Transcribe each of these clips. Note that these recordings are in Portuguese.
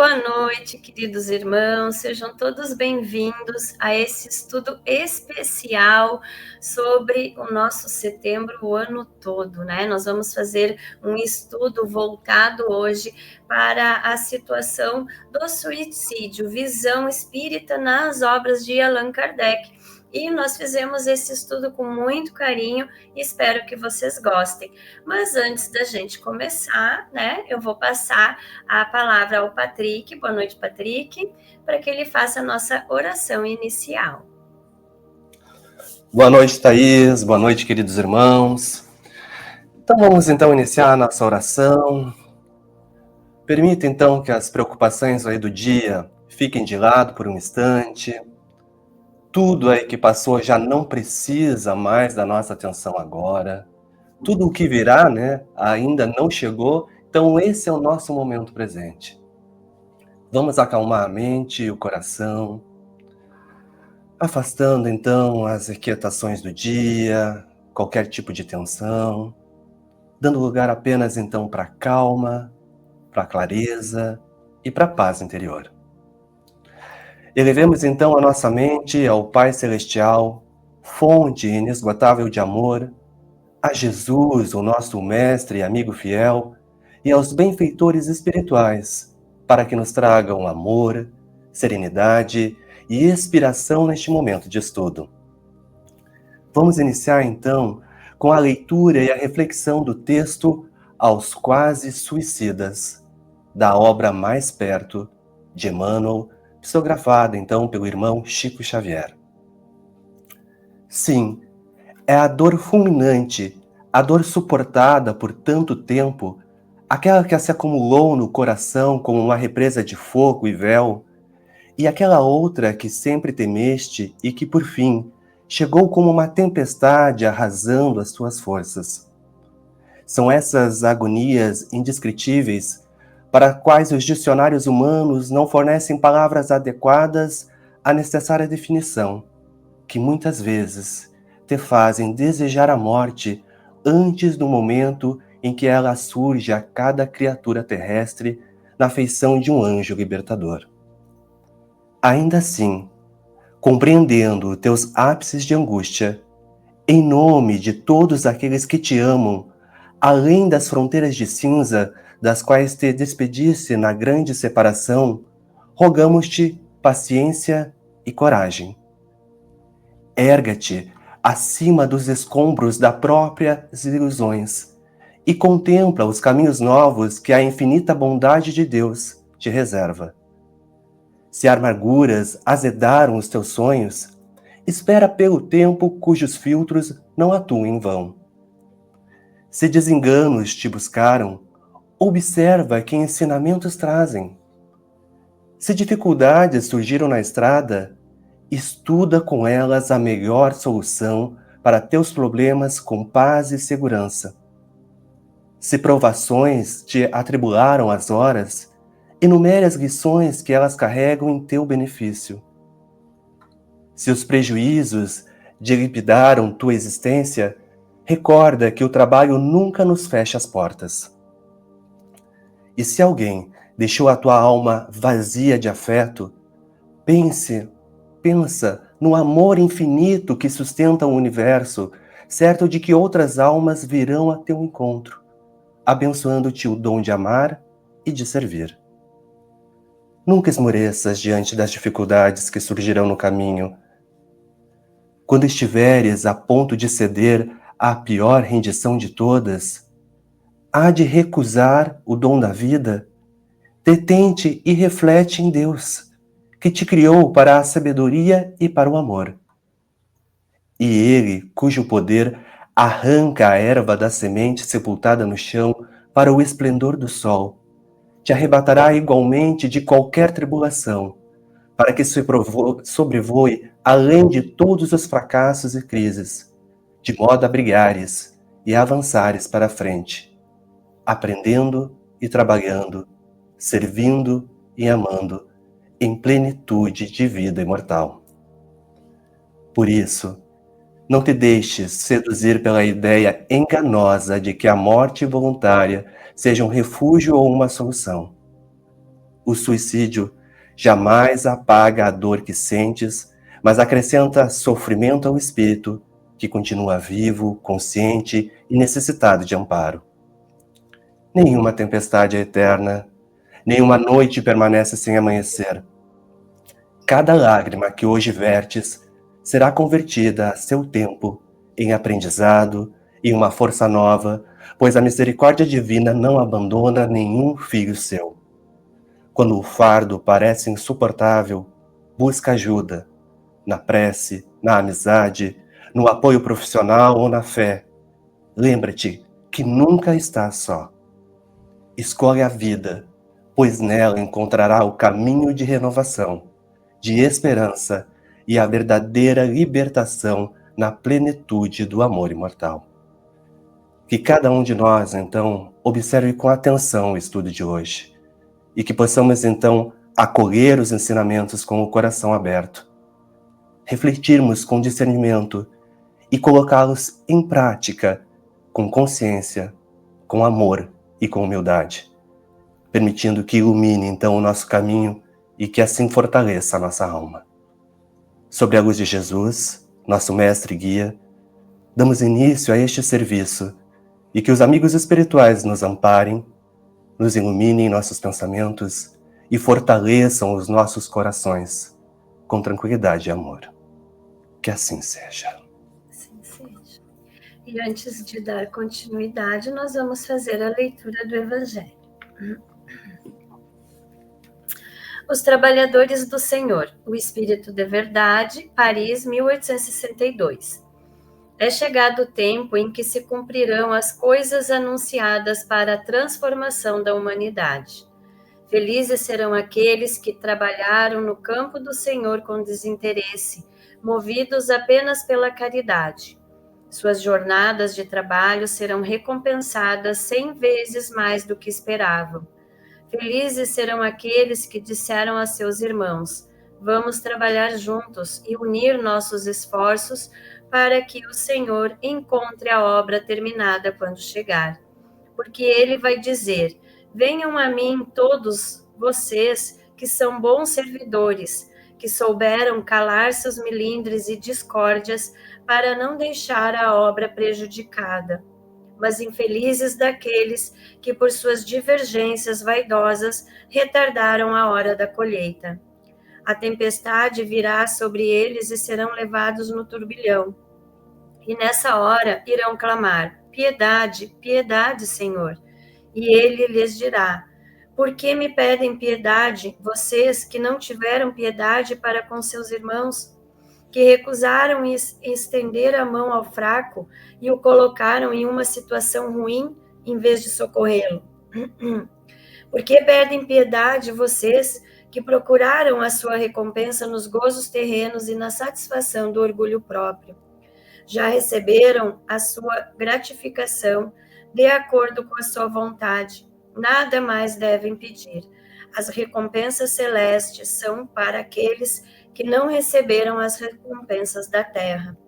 Boa noite, queridos irmãos, sejam todos bem-vindos a esse estudo especial sobre o nosso setembro, o ano todo, né? Nós vamos fazer um estudo voltado hoje para a situação do suicídio, visão espírita nas obras de Allan Kardec. E nós fizemos esse estudo com muito carinho e espero que vocês gostem. Mas antes da gente começar, né, eu vou passar a palavra ao Patrick. Boa noite, Patrick, para que ele faça a nossa oração inicial. Boa noite, Thaís. Boa noite, queridos irmãos. Então vamos iniciar a nossa oração. Permita então que as preocupações aí do dia fiquem de lado por um instante. Tudo aí que passou já não precisa mais da nossa atenção agora. Tudo o que virá, né, ainda não chegou, então esse é o nosso momento presente. Vamos acalmar a mente e o coração, afastando então as inquietações do dia, qualquer tipo de tensão, dando lugar apenas então para a calma, para a clareza e para a paz interior. Elevemos então a nossa mente ao Pai Celestial, fonte inesgotável de amor, a Jesus, o nosso mestre e amigo fiel, e aos benfeitores espirituais, para que nos tragam amor, serenidade e inspiração neste momento de estudo. Vamos iniciar então com a leitura e a reflexão do texto Aos Quase Suicidas, da obra Mais Perto, de Emmanuel, psicografada então pelo irmão Chico Xavier. Sim, é a dor fulminante, a dor suportada por tanto tempo, aquela que se acumulou no coração como uma represa de fogo e véu, e aquela outra que sempre temeste e que, por fim, chegou como uma tempestade arrasando as tuas forças. São essas agonias indescritíveis para as quais os dicionários humanos não fornecem palavras adequadas à necessária definição, que muitas vezes te fazem desejar a morte antes do momento em que ela surge a cada criatura terrestre na feição de um anjo libertador. Ainda assim, compreendendo teus ápices de angústia, em nome de todos aqueles que te amam, além das fronteiras de cinza das quais te despediste na grande separação, rogamos-te paciência e coragem. Erga-te acima dos escombros das próprias ilusões e contempla os caminhos novos que a infinita bondade de Deus te reserva. Se amarguras azedaram os teus sonhos, espera pelo tempo cujos filtros não atuam em vão. Se desenganos te buscaram, observa que ensinamentos trazem. Se dificuldades surgiram na estrada, estuda com elas a melhor solução para teus problemas com paz e segurança. Se provações te atribularam as horas, enumere as lições que elas carregam em teu benefício. Se os prejuízos dilapidaram tua existência, recorda que o trabalho nunca nos fecha as portas. E se alguém deixou a tua alma vazia de afeto, pensa no amor infinito que sustenta o universo, certo de que outras almas virão a teu encontro, abençoando-te o dom de amar e de servir. Nunca esmoreças diante das dificuldades que surgirão no caminho. Quando estiveres a ponto de ceder à pior rendição de todas, há de recusar o dom da vida, detente e reflete em Deus, que te criou para a sabedoria e para o amor. E Ele, cujo poder arranca a erva da semente sepultada no chão para o esplendor do sol, te arrebatará igualmente de qualquer tribulação, para que sobrevoe além de todos os fracassos e crises, de modo a brigares e avançares para a frente, aprendendo e trabalhando, servindo e amando, em plenitude de vida imortal. Por isso, não te deixes seduzir pela ideia enganosa de que a morte voluntária seja um refúgio ou uma solução. O suicídio jamais apaga a dor que sentes, mas acrescenta sofrimento ao espírito, que continua vivo, consciente e necessitado de amparo. Nenhuma tempestade é eterna, nenhuma noite permanece sem amanhecer. Cada lágrima que hoje vertes será convertida a seu tempo em aprendizado e uma força nova, pois a misericórdia divina não abandona nenhum filho seu. Quando o fardo parece insuportável, busca ajuda, na prece, na amizade, no apoio profissional ou na fé. Lembra-te que nunca estás só. Escolhe a vida, pois nela encontrará o caminho de renovação, de esperança e a verdadeira libertação na plenitude do amor imortal. Que cada um de nós, então, observe com atenção o estudo de hoje e que possamos, então, acolher os ensinamentos com o coração aberto, refletirmos com discernimento e colocá-los em prática com consciência, com amor e com humildade, permitindo que ilumine, então, o nosso caminho e que assim fortaleça a nossa alma. Sob a luz de Jesus, nosso mestre e guia, damos início a este serviço e que os amigos espirituais nos amparem, nos iluminem nossos pensamentos e fortaleçam os nossos corações com tranquilidade e amor. Que assim seja. Assim seja. E antes de dar continuidade, nós vamos fazer a leitura do Evangelho. Os Trabalhadores do Senhor, o Espírito de Verdade, Paris, 1862. É chegado o tempo em que se cumprirão as coisas anunciadas para a transformação da humanidade. Felizes serão aqueles que trabalharam no campo do Senhor com desinteresse, movidos apenas pela caridade. Suas jornadas de trabalho serão recompensadas 100 vezes mais do que esperavam. Felizes serão aqueles que disseram a seus irmãos: vamos trabalhar juntos e unir nossos esforços para que o Senhor encontre a obra terminada quando chegar. Porque ele vai dizer: venham a mim todos vocês que são bons servidores, que souberam calar seus melindres e discórdias para não deixar a obra prejudicada. Mas infelizes daqueles que, por suas divergências vaidosas, retardaram a hora da colheita. A tempestade virá sobre eles e serão levados no turbilhão. E nessa hora irão clamar: piedade, piedade, Senhor. E ele lhes dirá: por que me pedem piedade, vocês que não tiveram piedade para com seus irmãos, que recusaram estender a mão ao fraco e o colocaram em uma situação ruim em vez de socorrê-lo? Por que pedem piedade vocês que procuraram a sua recompensa nos gozos terrenos e na satisfação do orgulho próprio? Já receberam a sua gratificação de acordo com a sua vontade. Nada mais devem pedir. As recompensas celestes são para aqueles que não receberam as recompensas da terra.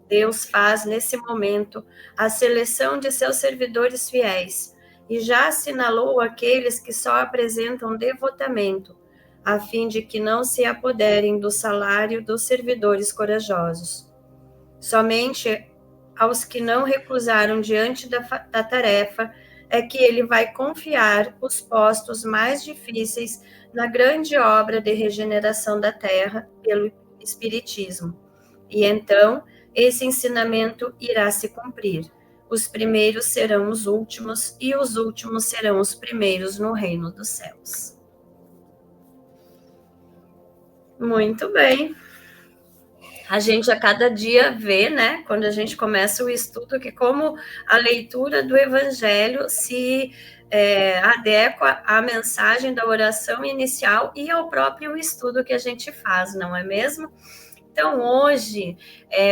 Deus faz, nesse momento, a seleção de seus servidores fiéis e já assinalou aqueles que só apresentam devotamento, a fim de que não se apoderem do salário dos servidores corajosos. Somente aos que não recusaram diante da tarefa é que ele vai confiar os postos mais difíceis na grande obra de regeneração da terra pelo Espiritismo. E então, esse ensinamento irá se cumprir. Os primeiros serão os últimos e os últimos serão os primeiros no reino dos céus. Muito bem. A gente a cada dia vê, né, quando a gente começa o estudo, que como a leitura do Evangelho se adequa à mensagem da oração inicial e ao próprio estudo que a gente faz, não é mesmo? Então, hoje,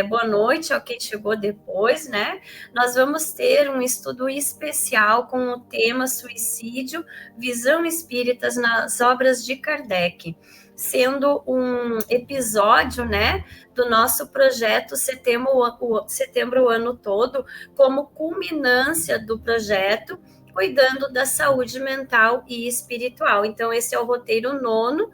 boa noite ao quem chegou depois, né? Nós vamos ter um estudo especial com o tema suicídio, visão espíritas nas obras de Kardec, sendo um episódio, né, do nosso projeto Setembro o Ano Todo, como culminância do projeto, cuidando da saúde mental e espiritual. Então, esse é o roteiro nono,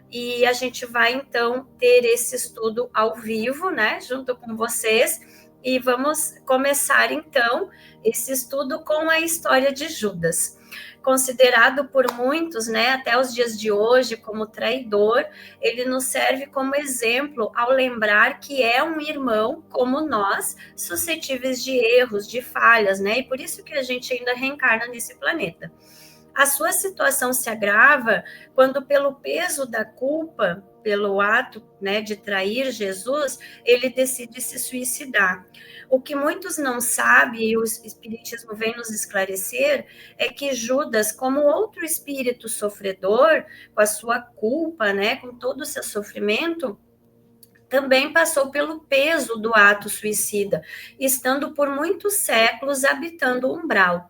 e a gente vai, então, ter esse estudo ao vivo, né, junto com vocês, e vamos começar, então, esse estudo com a história de Judas. Considerado por muitos, né, até os dias de hoje, como traidor, ele nos serve como exemplo ao lembrar que é um irmão como nós, suscetíveis de erros, de falhas, né, e por isso que a gente ainda reencarna nesse planeta. A sua situação se agrava quando, pelo peso da culpa, pelo ato, né, de trair Jesus, ele decide se suicidar. O que muitos não sabem, e o Espiritismo vem nos esclarecer, é que Judas, como outro espírito sofredor, com a sua culpa, né, com todo o seu sofrimento, também passou pelo peso do ato suicida, estando por muitos séculos habitando o umbral.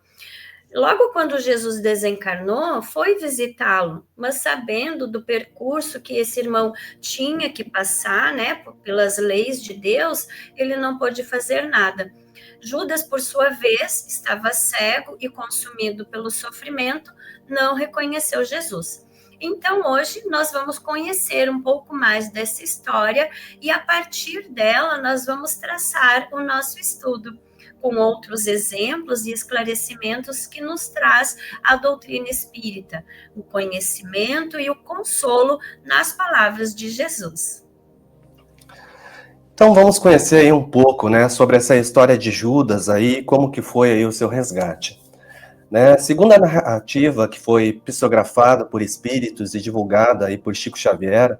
Logo quando Jesus desencarnou, foi visitá-lo, mas sabendo do percurso que esse irmão tinha que passar, né, pelas leis de Deus, ele não pôde fazer nada. Judas, por sua vez, estava cego e consumido pelo sofrimento, não reconheceu Jesus. Então, hoje, nós vamos conhecer um pouco mais dessa história e, a partir dela, nós vamos traçar o nosso estudo, com outros exemplos e esclarecimentos que nos traz a doutrina espírita, o conhecimento e o consolo nas palavras de Jesus. Então vamos conhecer aí um pouco, né, sobre essa história de Judas aí, como que foi aí o seu resgate. Né? Segundo a narrativa que foi psicografada por espíritos e divulgada aí por Chico Xavier,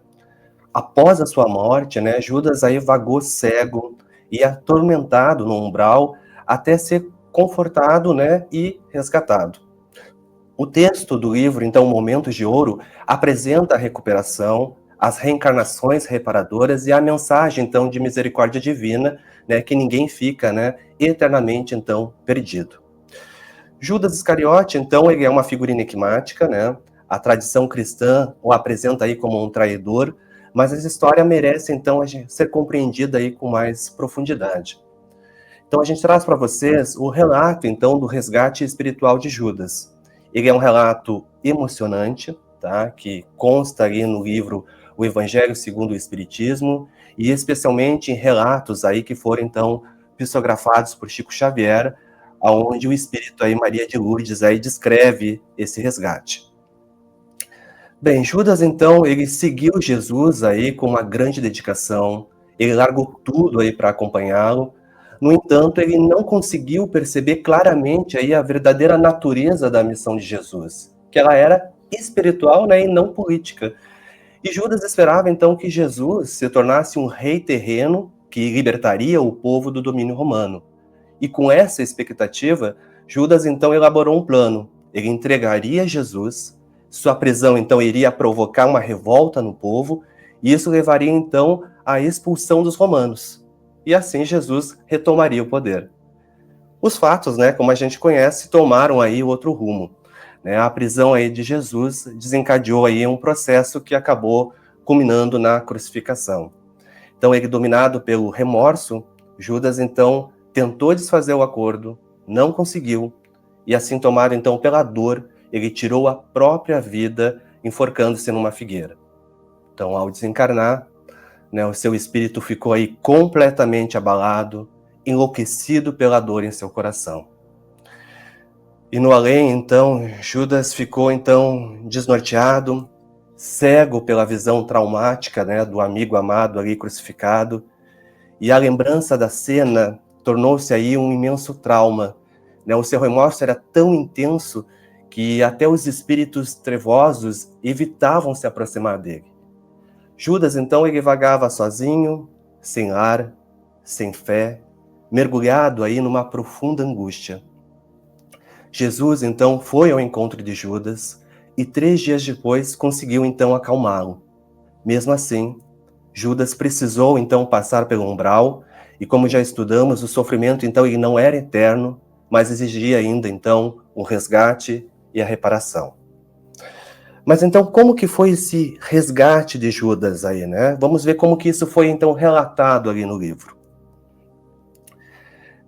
após a sua morte, né, Judas aí vagou cego e atormentado no umbral até ser confortado, né, e resgatado. O texto do livro, então, Momentos de Ouro, apresenta a recuperação, as reencarnações reparadoras e a mensagem, então, de misericórdia divina, né, que ninguém fica, né, eternamente, então, perdido. Judas Iscariote, então, ele é uma figura enigmática, né? A tradição cristã o apresenta aí como um traidor, mas essa história merece, então, ser compreendida aí com mais profundidade. Então, a gente traz para vocês o relato, então, do resgate espiritual de Judas. Ele é um relato emocionante, tá? Que consta ali no livro O Evangelho segundo o Espiritismo, e especialmente em relatos aí que foram, então, psicografados por Chico Xavier, onde o espírito aí, Maria de Lourdes, aí descreve esse resgate. Bem, Judas, então, ele seguiu Jesus aí com uma grande dedicação, ele largou tudo aí para acompanhá-lo. No entanto, ele não conseguiu perceber claramente aí a verdadeira natureza da missão de Jesus, que ela era espiritual, né, e não política. E Judas esperava, então, que Jesus se tornasse um rei terreno que libertaria o povo do domínio romano. E com essa expectativa, Judas então elaborou um plano. Ele entregaria Jesus, sua prisão então iria provocar uma revolta no povo, e isso levaria então à expulsão dos romanos. E assim Jesus retomaria o poder. Os fatos, né, como a gente conhece, tomaram aí outro rumo. Né? A prisão aí de Jesus desencadeou aí um processo que acabou culminando na crucificação. Então, ele, dominado pelo remorso, Judas então tentou desfazer o acordo, não conseguiu, e assim tomado então pela dor, ele tirou a própria vida, enforcando-se numa figueira. Então, ao desencarnar, né, o seu espírito ficou aí completamente abalado, enlouquecido pela dor em seu coração. E no além, então, Judas ficou então desnorteado, cego pela visão traumática, né, do amigo amado ali crucificado, e a lembrança da cena tornou-se aí um imenso trauma. Né? O seu remorso era tão intenso que até os espíritos trevosos evitavam se aproximar dele. Judas, então, ele vagava sozinho, sem lar, sem fé, mergulhado aí numa profunda angústia. Jesus, então, foi ao encontro de Judas e 3 dias depois conseguiu, então, acalmá-lo. Mesmo assim, Judas precisou, então, passar pelo umbral, e como já estudamos, o sofrimento, então, ele não era eterno, mas exigia ainda, então, o resgate e a reparação. Mas, então, como que foi esse resgate de Judas aí, né? Vamos ver como que isso foi, então, relatado ali no livro.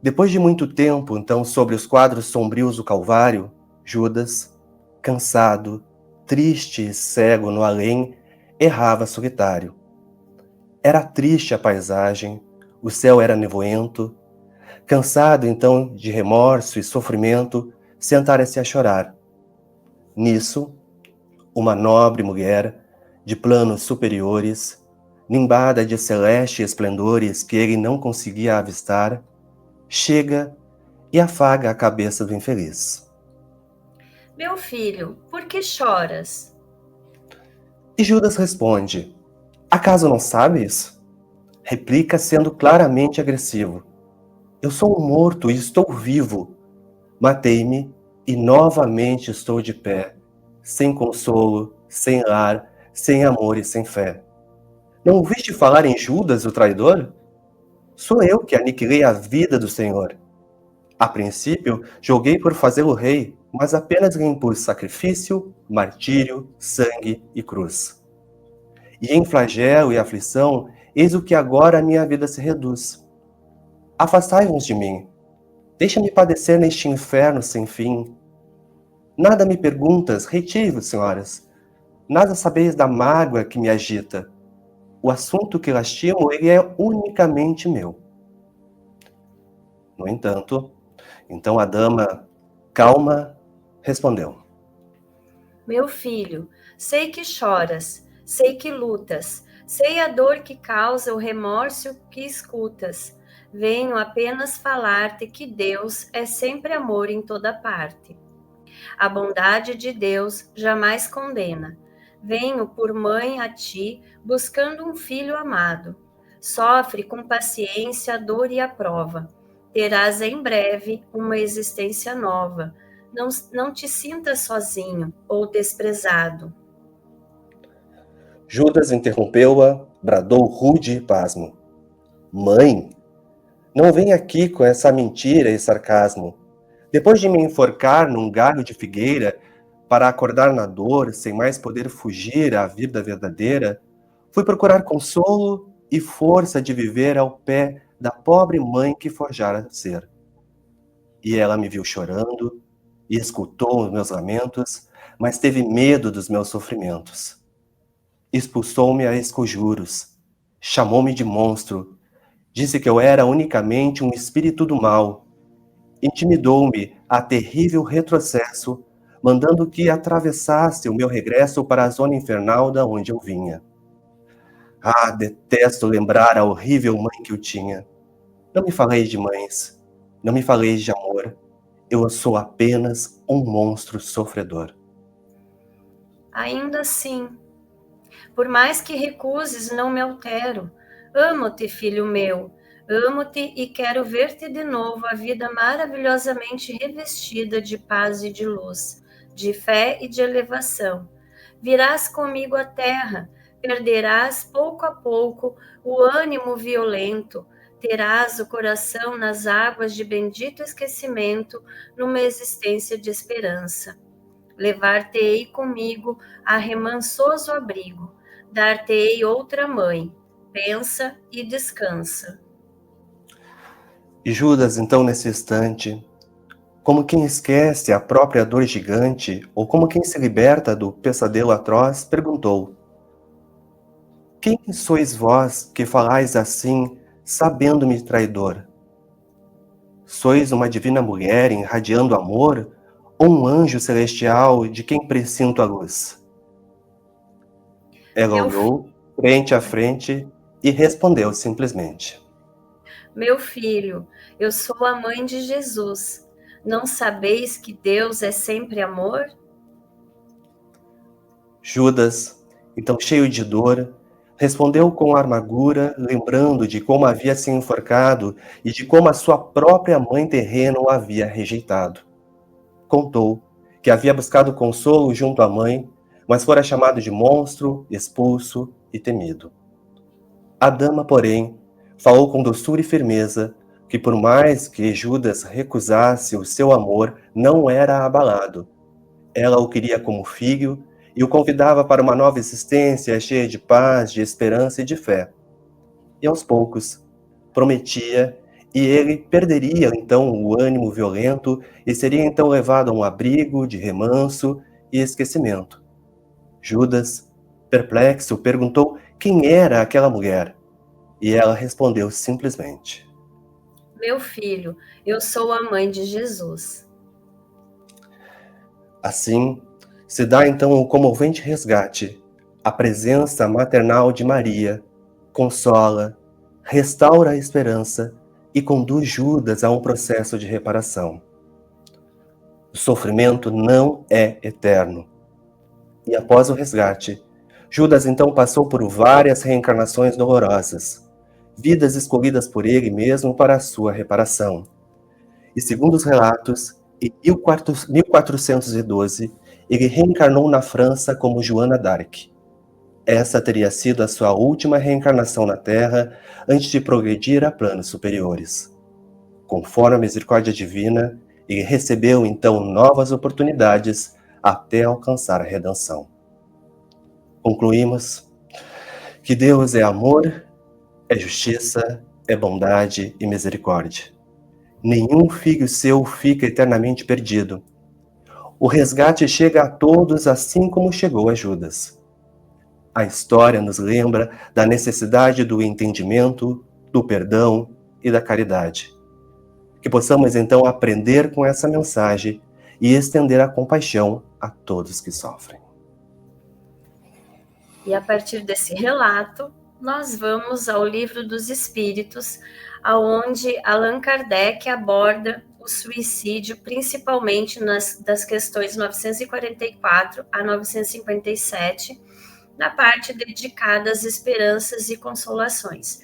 Depois de muito tempo, então, sobre os quadros sombrios do Calvário, Judas, cansado, triste e cego no além, errava solitário. Era triste a paisagem, o céu era nevoento. Cansado então de remorso e sofrimento, sentara-se a chorar. Nisso, uma nobre mulher, de planos superiores, nimbada de celestes esplendores que ele não conseguia avistar, chega e afaga a cabeça do infeliz. Meu filho, por que choras? E Judas responde: acaso não sabes? Replica sendo claramente agressivo. Eu sou um morto e estou vivo. Matei-me e novamente estou de pé, sem consolo, sem lar, sem amor e sem fé. Não ouviste falar em Judas, o traidor? Sou eu que aniquilei a vida do Senhor. A princípio, julguei por fazê-lo rei, mas apenas lhe impus sacrifício, martírio, sangue e cruz. E em flagelo e aflição, eis o que agora a minha vida se reduz. Afastai-vos de mim. Deixa-me padecer neste inferno sem fim. Nada me perguntas, retire-vos, senhoras. Nada sabeis da mágoa que me agita. O assunto que lastimo, ele é unicamente meu. No entanto, então a dama, calma, respondeu. Meu filho, sei que choras, sei que lutas, sei a dor que causa o remorso que escutas. Venho apenas falar-te que Deus é sempre amor em toda parte. A bondade de Deus jamais condena. Venho por mãe a ti, buscando um filho amado. Sofre com paciência a dor e a prova. Terás em breve uma existência nova. Não te sintas sozinho ou desprezado. Judas interrompeu-a, bradou rude e pasmo. Mãe, não vem aqui com essa mentira e sarcasmo. Depois de me enforcar num galho de figueira, para acordar na dor, sem mais poder fugir à vida verdadeira, fui procurar consolo e força de viver ao pé da pobre mãe que forjara ser. E ela me viu chorando e escutou os meus lamentos, mas teve medo dos meus sofrimentos. Expulsou-me a esconjuros, chamou-me de monstro, disse que eu era unicamente um espírito do mal, intimidou-me a terrível retrocesso, mandando que atravessasse o meu regresso para a zona infernal da onde eu vinha. Ah, detesto lembrar a horrível mãe que eu tinha. Não me faleis de mães, não me faleis de amor. Eu sou apenas um monstro sofredor. Ainda assim, por mais que recuses, não me altero. Amo-te, filho meu. Amo-te e quero ver-te de novo, a vida maravilhosamente revestida de paz e de luz, de fé e de elevação. Virás comigo à terra, perderás pouco a pouco o ânimo violento, terás o coração nas águas de bendito esquecimento, numa existência de esperança. Levar-te-ei comigo a remansoso abrigo, dar-te-ei outra mãe, pensa e descansa. E Judas, então, nesse instante, como quem esquece a própria dor gigante, ou como quem se liberta do pesadelo atroz, perguntou: quem sois vós que falais assim, sabendo-me traidor? Sois uma divina mulher irradiando amor, ou um anjo celestial de quem presinto a luz? Ela Meu, olhou frente a frente e respondeu simplesmente: meu filho, eu sou a mãe de Jesus. Não sabeis que Deus é sempre amor? Judas, então cheio de dor, respondeu com amargura, lembrando de como havia se enforcado e de como a sua própria mãe terrena o havia rejeitado. Contou que havia buscado consolo junto à mãe, mas fora chamado de monstro, expulso e temido. A dama, porém, falou com doçura e firmeza que, por mais que Judas recusasse o seu amor, não era abalado. Ela o queria como filho e o convidava para uma nova existência cheia de paz, de esperança e de fé. E aos poucos, prometia e ele perderia então o ânimo violento e seria então levado a um abrigo de remanso e esquecimento. Judas, perplexo, perguntou quem era aquela mulher, e ela respondeu simplesmente: Meu filho, eu sou a mãe de Jesus. Assim, se dá então o comovente resgate. A presença maternal de Maria consola, restaura a esperança e conduz Judas a um processo de reparação. O sofrimento não é eterno. E após o resgate, Judas então passou por várias reencarnações dolorosas, vidas escolhidas por ele mesmo para a sua reparação. E segundo os relatos, em 1412, ele reencarnou na França como Joana d'Arc. Essa teria sido a sua última reencarnação na Terra antes de progredir a planos superiores. Conforme a misericórdia divina, ele recebeu então novas oportunidades até alcançar a redenção. Concluímos que Deus é amor, é justiça, é bondade e misericórdia. Nenhum filho seu fica eternamente perdido. O resgate chega a todos assim como chegou a Judas. A história nos lembra da necessidade do entendimento, do perdão e da caridade. Que possamos então aprender com essa mensagem e estender a compaixão a todos que sofrem. E a partir desse relato, nós vamos ao Livro dos Espíritos, aonde Allan Kardec aborda o suicídio, principalmente das questões 944 a 957, na parte dedicada às esperanças e consolações.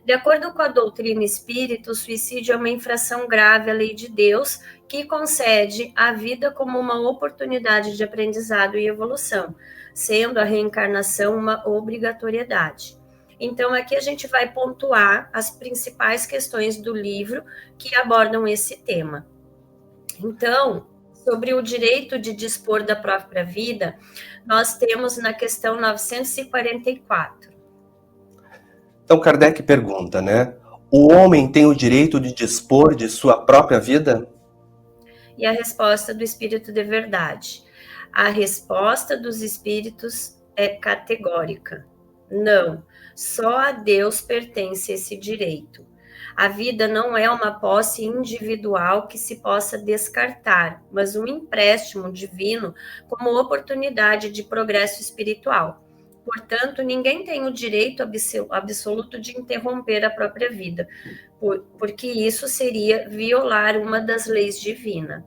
De acordo com a doutrina espírita, o suicídio é uma infração grave à lei de Deus, que concede a vida como uma oportunidade de aprendizado e evolução, sendo a reencarnação uma obrigatoriedade. Então, aqui a gente vai pontuar as principais questões do livro que abordam esse tema. Então, sobre o direito de dispor da própria vida, nós temos na questão 944. Então Kardec pergunta, né? O homem tem o direito de dispor de sua própria vida? E a resposta do Espírito de Verdade. A resposta dos espíritos é categórica. Não, só a Deus pertence esse direito. A vida não é uma posse individual que se possa descartar, mas um empréstimo divino como oportunidade de progresso espiritual. Portanto, ninguém tem o direito absoluto de interromper a própria vida, porque isso seria violar uma das leis divinas.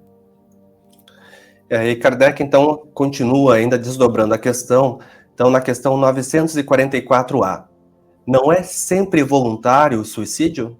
E Kardec, então, continua ainda desdobrando a questão, então, na questão 944A. Não é sempre voluntário o suicídio?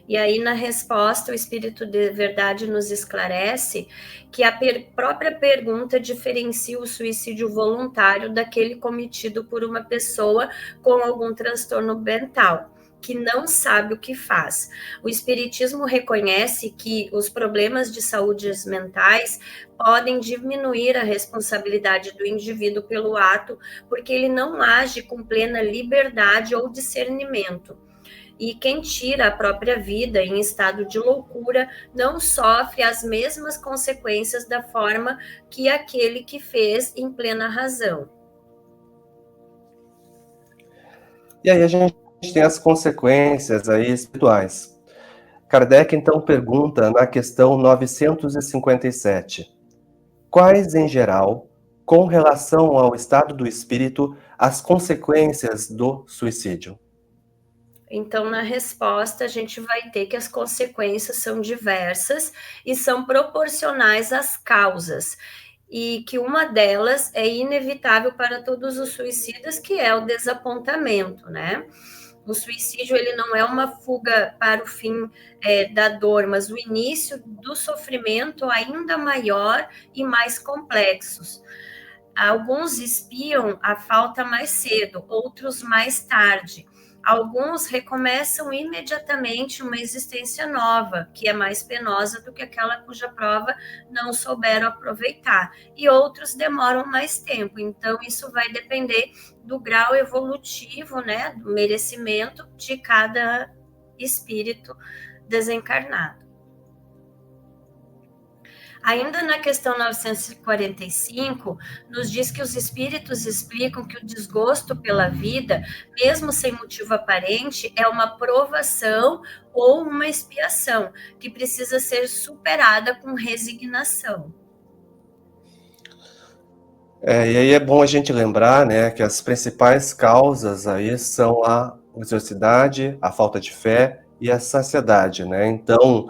E aí, na resposta, o Espírito de Verdade nos esclarece que a própria pergunta diferencia o suicídio voluntário daquele cometido por uma pessoa com algum transtorno mental, que não sabe o que faz. O Espiritismo reconhece que os problemas de saúde mentais podem diminuir a responsabilidade do indivíduo pelo ato, porque ele não age com plena liberdade ou discernimento. E quem tira a própria vida em estado de loucura não sofre as mesmas consequências da forma que aquele que fez em plena razão. E aí a gente tem as consequências aí espirituais. Kardec então pergunta na questão 957. Quais, em geral, com relação ao estado do espírito, as consequências do suicídio? Então, na resposta, a gente vai ter que as consequências são diversas e são proporcionais às causas, e que uma delas é inevitável para todos os suicidas, que é o desapontamento, né? O suicídio, ele não é uma fuga para o fim da dor, mas o início do sofrimento ainda maior e mais complexos. Alguns espiam a falta mais cedo, outros mais tarde. Alguns recomeçam imediatamente uma existência nova, que é mais penosa do que aquela cuja prova não souberam aproveitar. E outros demoram mais tempo. Então, isso vai depender do grau evolutivo, né, do merecimento de cada espírito desencarnado. Ainda na questão 945, nos diz que os espíritos explicam que o desgosto pela vida, mesmo sem motivo aparente, é uma provação ou uma expiação, que precisa ser superada com resignação. E aí é bom a gente lembrar, né, que as principais causas aí são a ociosidade, a falta de fé e a saciedade, né? Então,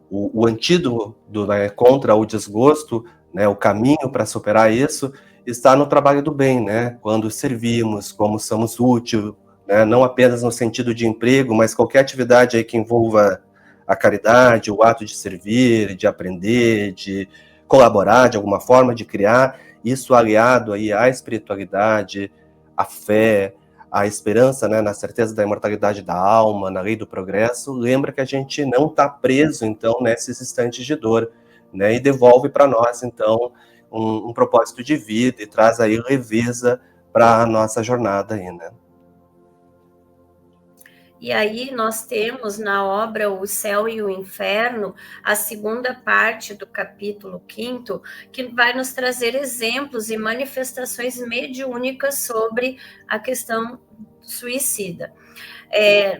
o antídoto, né, contra o desgosto, né, o caminho para superar isso, está no trabalho do bem, né? Quando servimos, como somos úteis, né, não apenas no sentido de emprego, mas qualquer atividade aí que envolva a caridade, o ato de servir, de aprender, de colaborar de alguma forma, de criar, isso aliado aí à espiritualidade, à fé, a esperança, né, na certeza da imortalidade da alma, na lei do progresso, lembra que a gente não está preso, então, nesses instantes de dor, né, e devolve para nós, então, um propósito de vida e traz aí leveza para a nossa jornada aí, né. E aí nós temos na obra O Céu e o Inferno, a segunda parte do capítulo 5º, que vai nos trazer exemplos e manifestações mediúnicas sobre a questão suicida.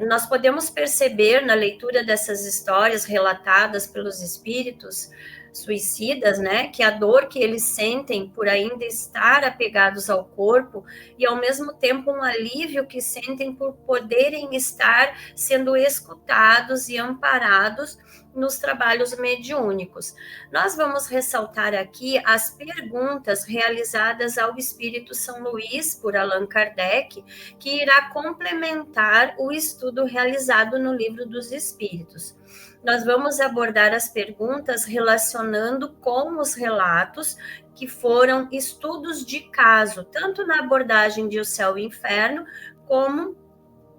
Nós podemos perceber na leitura dessas histórias relatadas pelos espíritos suicidas, né, que a dor que eles sentem por ainda estar apegados ao corpo e ao mesmo tempo um alívio que sentem por poderem estar sendo escutados e amparados nos trabalhos mediúnicos. Nós vamos ressaltar aqui as perguntas realizadas ao Espírito São Luís por Allan Kardec, que irá complementar o estudo realizado no Livro dos Espíritos. Nós vamos abordar as perguntas relacionando com os relatos que foram estudos de caso, tanto na abordagem de O Céu e o Inferno, como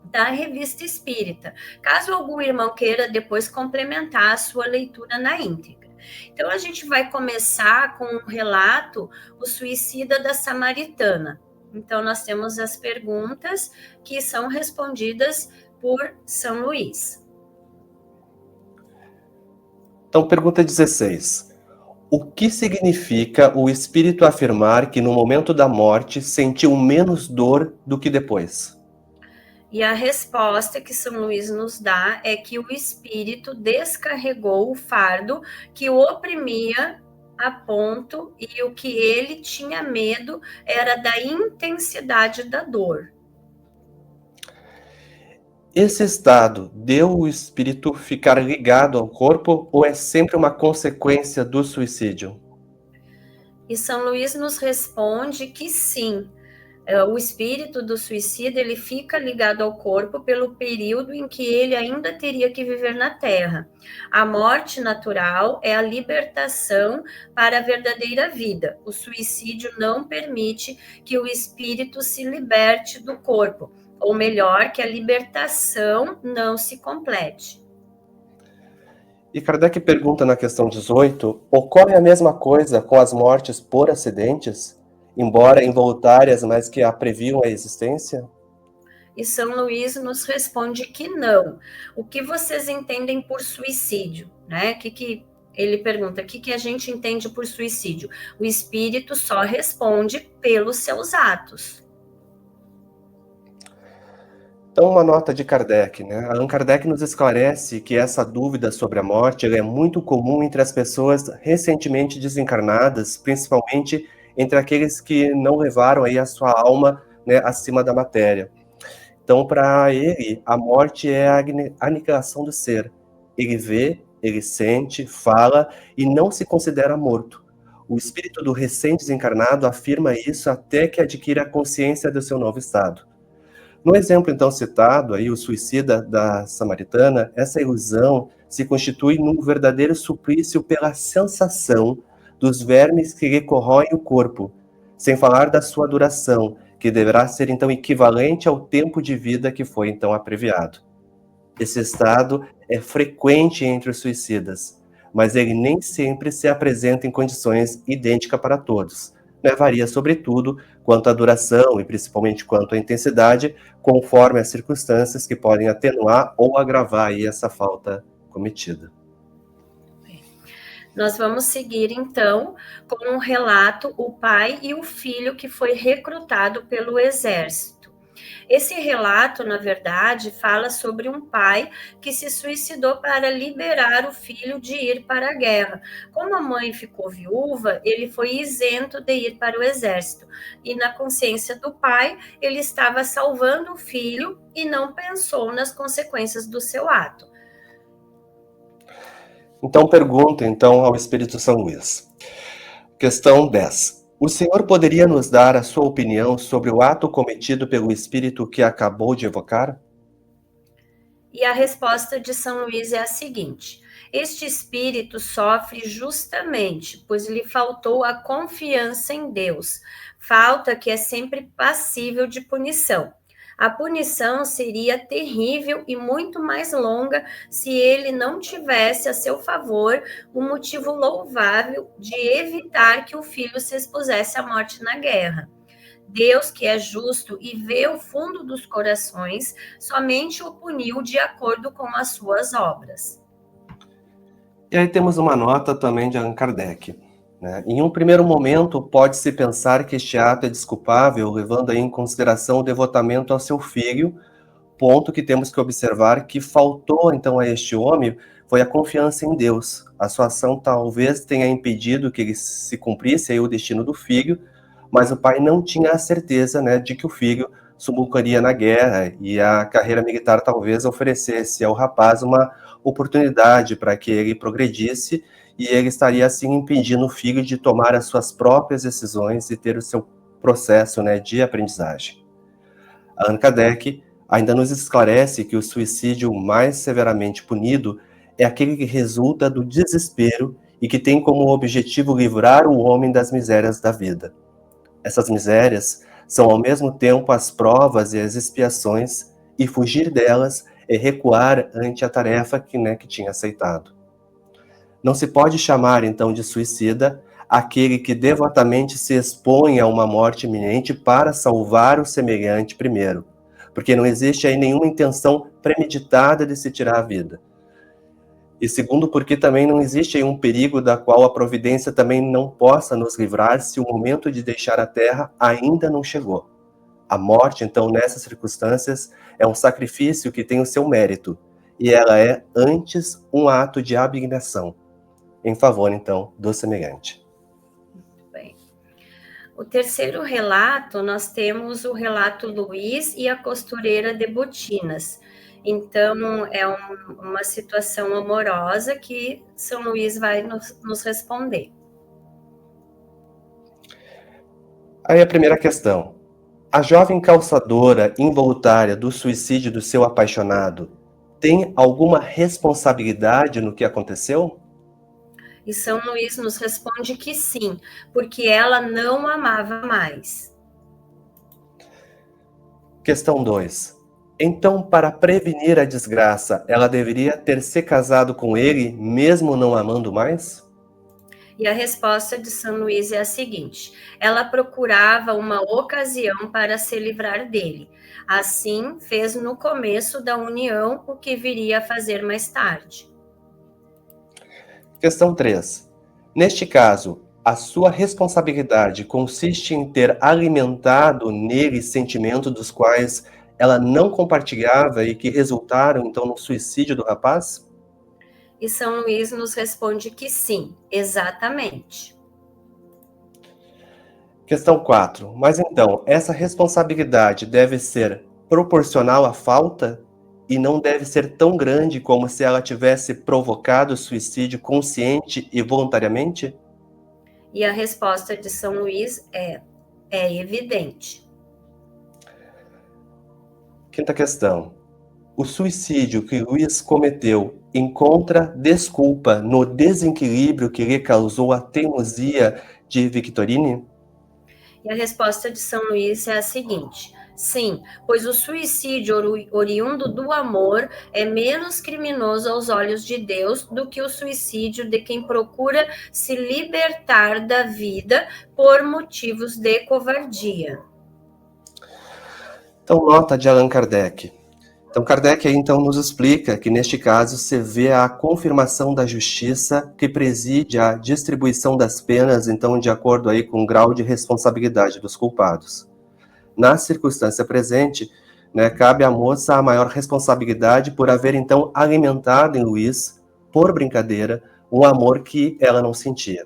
da Revista Espírita, caso algum irmão queira depois complementar a sua leitura na íntegra. Então, a gente vai começar com um relato, o suicida da Samaritana. Então, nós temos as perguntas que são respondidas por São Luís. Então, pergunta 16. O que significa o espírito afirmar que no momento da morte sentiu menos dor do que depois? E a resposta que São Luís nos dá é que o espírito descarregou o fardo que o oprimia a ponto, e o que ele tinha medo era da intensidade da dor. Esse estado deu o espírito ficar ligado ao corpo ou é sempre uma consequência do suicídio? E São Luís nos responde que sim, o espírito do suicida ele fica ligado ao corpo pelo período em que ele ainda teria que viver na Terra. A morte natural é a libertação para a verdadeira vida. O suicídio não permite que o espírito se liberte do corpo, ou melhor, que a libertação não se complete. E Kardec pergunta na questão 18, ocorre a mesma coisa com as mortes por acidentes, embora involuntárias, mas que a previam a existência? E São Luís nos responde que não. O que vocês entendem por suicídio, né? Que ele pergunta, o que a gente entende por suicídio? O espírito só responde pelos seus atos. Então, uma nota de Kardec, né? Allan Kardec nos esclarece que essa dúvida sobre a morte é muito comum entre as pessoas recentemente desencarnadas, principalmente entre aqueles que não levaram aí a sua alma, né, acima da matéria. Então, para ele, a morte é a aniquilação do ser. Ele vê, ele sente, fala e não se considera morto. O espírito do recém-desencarnado afirma isso até que adquira a consciência do seu novo estado. No exemplo, então, citado, aí, o suicida da Samaritana, essa ilusão se constitui num verdadeiro suplício pela sensação dos vermes que lhe corroem o corpo, sem falar da sua duração, que deverá ser, então, equivalente ao tempo de vida que foi, então, abreviado. Esse estado é frequente entre os suicidas, mas ele nem sempre se apresenta em condições idênticas para todos. né, varia sobretudo quanto à duração e principalmente quanto à intensidade, conforme as circunstâncias que podem atenuar ou agravar aí essa falta cometida. Nós vamos seguir, então, com um relato, o pai e o filho que foi recrutado pelo exército. Esse relato, na verdade, fala sobre um pai que se suicidou para liberar o filho de ir para a guerra. Como a mãe ficou viúva, ele foi isento de ir para o exército. E na consciência do pai, ele estava salvando o filho e não pensou nas consequências do seu ato. Então pergunto ao Espírito São Luís. Questão 10. O senhor poderia nos dar a sua opinião sobre o ato cometido pelo espírito que acabou de evocar? E a resposta de São Luís é a seguinte: este espírito sofre justamente, pois lhe faltou a confiança em Deus, falta que é sempre passível de punição. A punição seria terrível e muito mais longa se ele não tivesse a seu favor um motivo louvável de evitar que o filho se expusesse à morte na guerra. Deus, que é justo e vê o fundo dos corações, somente o puniu de acordo com as suas obras. E aí temos uma nota também de Allan Kardec. Em um primeiro momento, pode-se pensar que este ato é desculpável, levando aí em consideração o devotamento ao seu filho, ponto que temos que observar que faltou então a este homem foi a confiança em Deus. A sua ação talvez tenha impedido que ele se cumprisse aí o destino do filho, mas o pai não tinha a certeza, de que o filho sucumbiria na guerra e a carreira militar talvez oferecesse ao rapaz uma oportunidade para que ele progredisse e ele estaria assim impedindo o filho de tomar as suas próprias decisões e ter o seu processo, de aprendizagem. Allan Kardec ainda nos esclarece que o suicídio mais severamente punido é aquele que resulta do desespero e que tem como objetivo livrar o homem das misérias da vida. Essas misérias são ao mesmo tempo as provas e as expiações, e fugir delas é recuar ante a tarefa que tinha aceitado. Não se pode chamar então de suicida aquele que devotamente se expõe a uma morte iminente para salvar o semelhante primeiro, porque não existe aí nenhuma intenção premeditada de se tirar a vida. E segundo, porque também não existe aí um perigo da qual a providência também não possa nos livrar se o momento de deixar a terra ainda não chegou. A morte, então, nessas circunstâncias, é um sacrifício que tem o seu mérito, e ela é, antes, um ato de abnegação, em favor, então, do semelhante. Muito bem. O terceiro relato, nós temos o relato Luís e a costureira de botinas. Então, é uma situação amorosa que São Luís vai nos responder. Aí a primeira questão. A jovem calçadora involuntária do suicídio do seu apaixonado tem alguma responsabilidade no que aconteceu? E São Luís nos responde que sim, porque ela não amava mais. Questão 2. Então, para prevenir a desgraça, ela deveria ter se casado com ele, mesmo não amando mais? E a resposta de São Luís é a seguinte: ela procurava uma ocasião para se livrar dele. Assim, fez no começo da união o que viria a fazer mais tarde. Questão 3. Neste caso, a sua responsabilidade consiste em ter alimentado nele sentimentos dos quais ela não compartilhava e que resultaram, então, no suicídio do rapaz? E São Luís nos responde que sim, exatamente. Questão 4. Mas então, essa responsabilidade deve ser proporcional à falta e não deve ser tão grande como se ela tivesse provocado o suicídio consciente e voluntariamente? E a resposta de São Luís é evidente. Quinta questão. O suicídio que Luís cometeu encontra desculpa no desequilíbrio que lhe causou a teimosia de Victorine? E a resposta de São Luís é a seguinte: Sim, pois o suicídio oriundo do amor é menos criminoso aos olhos de Deus do que o suicídio de quem procura se libertar da vida por motivos de covardia. Então, nota de Allan Kardec. Então, Kardec aí, então, nos explica que, neste caso, se vê a confirmação da justiça que preside a distribuição das penas, então, de acordo aí com o grau de responsabilidade dos culpados. Na circunstância presente, né, cabe à moça a maior responsabilidade por haver, então, alimentado em Luiz, por brincadeira, um amor que ela não sentia.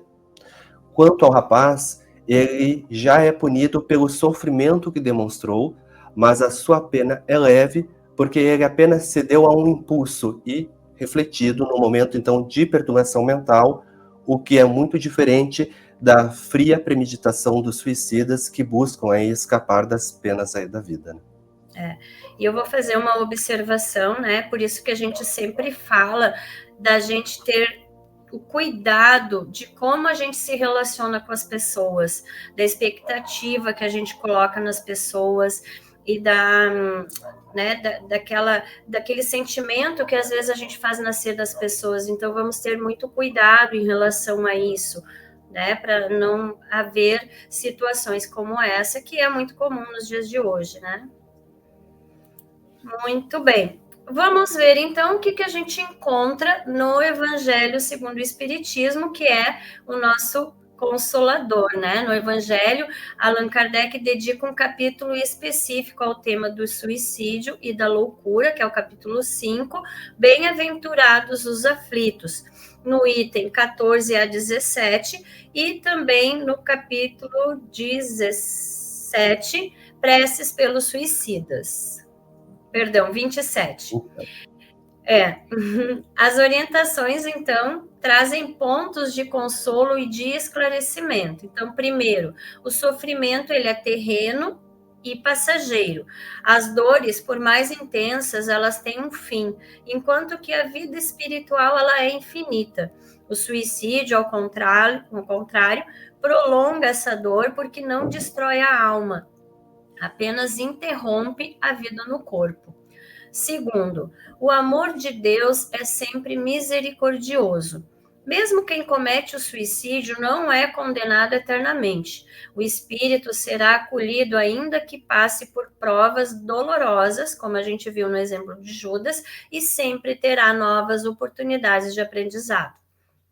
Quanto ao rapaz, ele já é punido pelo sofrimento que demonstrou, mas a sua pena é leve, porque ele apenas cedeu a um impulso e refletido no momento, então, de perturbação mental, o que é muito diferente da fria premeditação dos suicidas que buscam aí escapar das penas aí da vida. E eu vou fazer uma observação, né? Por isso que a gente sempre fala da gente ter o cuidado de como a gente se relaciona com as pessoas, da expectativa que a gente coloca nas pessoas e daquele sentimento que às vezes a gente faz nascer das pessoas. Então vamos ter muito cuidado em relação a isso, né, para não haver situações como essa, que é muito comum nos dias de hoje, né? Muito bem. Vamos ver então o que a gente encontra no Evangelho segundo o Espiritismo, que é o nosso consolador, né? No Evangelho, Allan Kardec dedica um capítulo específico ao tema do suicídio e da loucura, que é o capítulo 5, Bem-aventurados os aflitos, no item 14 a 17, e também no capítulo 17, Preces pelos suicidas. Perdão, 27. As orientações, então, trazem pontos de consolo e de esclarecimento. Então, primeiro, o sofrimento, ele é terreno e passageiro. As dores, por mais intensas, elas têm um fim, enquanto que a vida espiritual, ela é infinita. O suicídio, ao contrário, prolonga essa dor porque não destrói a alma, apenas interrompe a vida no corpo. Segundo, o amor de Deus é sempre misericordioso. Mesmo quem comete o suicídio não é condenado eternamente. O espírito será acolhido ainda que passe por provas dolorosas, como a gente viu no exemplo de Judas, e sempre terá novas oportunidades de aprendizado.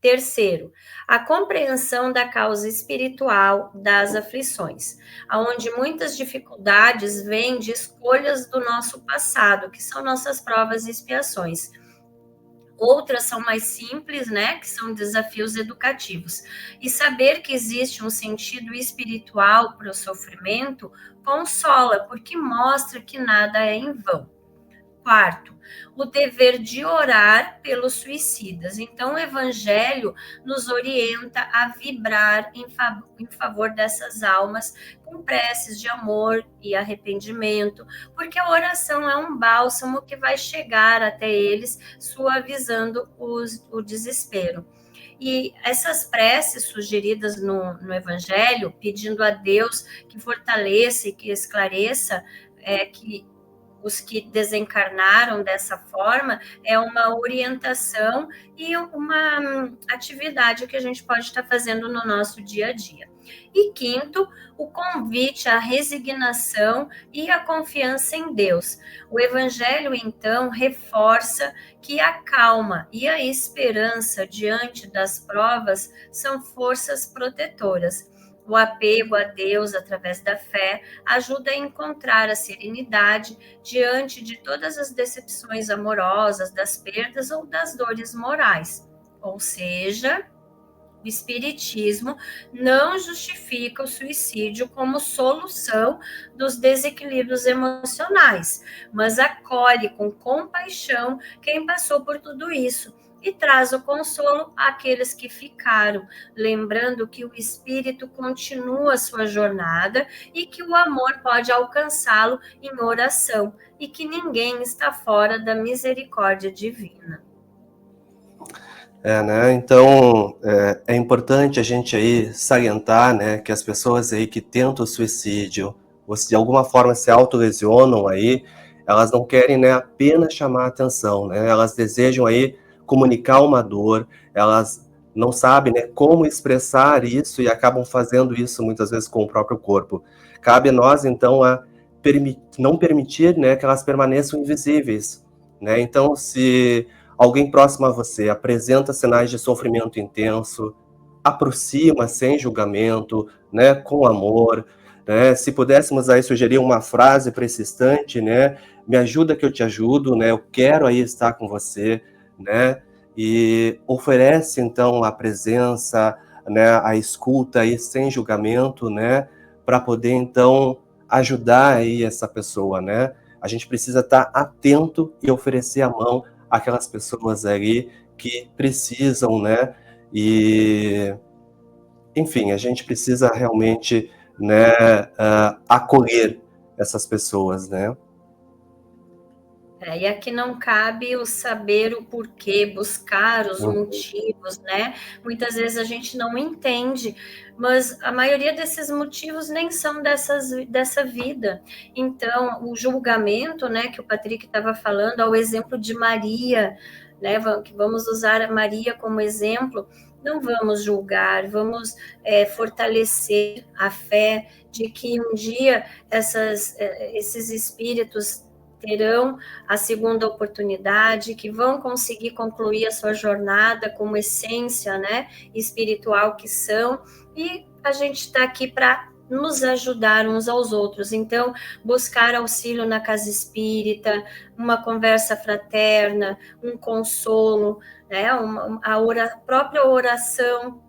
Terceiro, a compreensão da causa espiritual das aflições, onde muitas dificuldades vêm de escolhas do nosso passado, que são nossas provas e expiações. Outras são mais simples, né, que são desafios educativos. E saber que existe um sentido espiritual para o sofrimento consola, porque mostra que nada é em vão. Quarto, o dever de orar pelos suicidas. Então, o Evangelho nos orienta a vibrar em favor dessas almas com preces de amor e arrependimento, porque a oração é um bálsamo que vai chegar até eles, suavizando o desespero. E essas preces sugeridas no Evangelho, pedindo a Deus que fortaleça e que esclareça, que os que desencarnaram dessa forma, é uma orientação e uma atividade que a gente pode estar fazendo no nosso dia a dia. E quinto, o convite à resignação e à confiança em Deus. O Evangelho, então, reforça que a calma e a esperança diante das provas são forças protetoras. O apego a Deus através da fé ajuda a encontrar a serenidade diante de todas as decepções amorosas, das perdas ou das dores morais. Ou seja, o Espiritismo não justifica o suicídio como solução dos desequilíbrios emocionais, mas acolhe com compaixão quem passou por tudo isso e traz o consolo àqueles que ficaram, lembrando que o espírito continua a sua jornada e que o amor pode alcançá-lo em oração e que ninguém está fora da misericórdia divina. Né? Então, é importante a gente aí salientar, né, que as pessoas aí que tentam o suicídio, ou se de alguma forma se autolesionam aí, elas não querem, né, apenas chamar a atenção, né? Elas desejam aí comunicar uma dor, elas não sabem, né, como expressar isso e acabam fazendo isso muitas vezes com o próprio corpo. Cabe a nós, então, não permitir, né, que elas permaneçam invisíveis, né? Então, se alguém próximo a você apresenta sinais de sofrimento intenso, aproxima sem julgamento, né, com amor, né? Se pudéssemos aí sugerir uma frase para esse instante, né? Me ajuda que eu te ajudo, né? Eu quero aí estar com você, né? E oferece então a presença, né, a escuta aí sem julgamento, né, para poder então ajudar aí essa pessoa, né? A gente precisa estar atento e oferecer a mão àquelas pessoas ali que precisam, né? E, enfim, a gente precisa realmente, né, acolher essas pessoas, né? E aqui não cabe o saber o porquê, buscar os Uhum. motivos, né? Muitas vezes a gente não entende, mas a maioria desses motivos nem são dessa vida. Então, o julgamento, né, que o Patrick estava falando, ao exemplo de Maria, né, que vamos usar a Maria como exemplo, não vamos julgar, vamos fortalecer a fé de que um dia esses espíritos terão a segunda oportunidade, que vão conseguir concluir a sua jornada como essência, né, espiritual que são, e a gente está aqui para nos ajudar uns aos outros. Então, buscar auxílio na casa espírita, uma conversa fraterna, um consolo, né, própria oração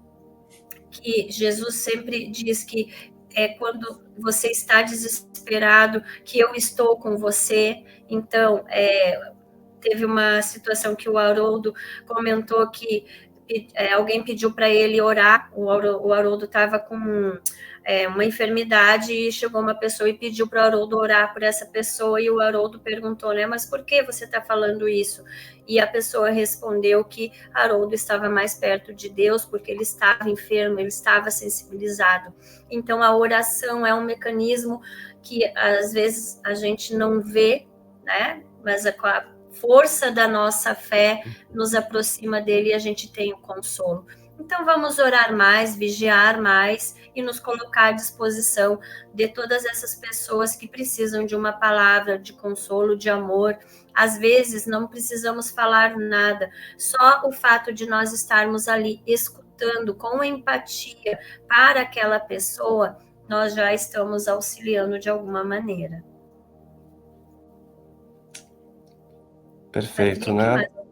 que Jesus sempre diz que é quando você está desesperado, que eu estou com você. Então, teve uma situação que o Haroldo comentou que alguém pediu para ele orar, o Haroldo estava com uma enfermidade e chegou uma pessoa e pediu para o Haroldo orar por essa pessoa e o Haroldo perguntou, né, mas por que você está falando isso? E a pessoa respondeu que Haroldo estava mais perto de Deus porque ele estava enfermo, ele estava sensibilizado. Então a oração é um mecanismo que às vezes a gente não vê, né, mas com a força da nossa fé nos aproxima dele e a gente tem o consolo. Então vamos orar mais, vigiar mais e nos colocar à disposição de todas essas pessoas que precisam de uma palavra de consolo, de amor. Às vezes não precisamos falar nada, só o fato de nós estarmos ali escutando com empatia para aquela pessoa, nós já estamos auxiliando de alguma maneira. Perfeito, Patrick, né? mas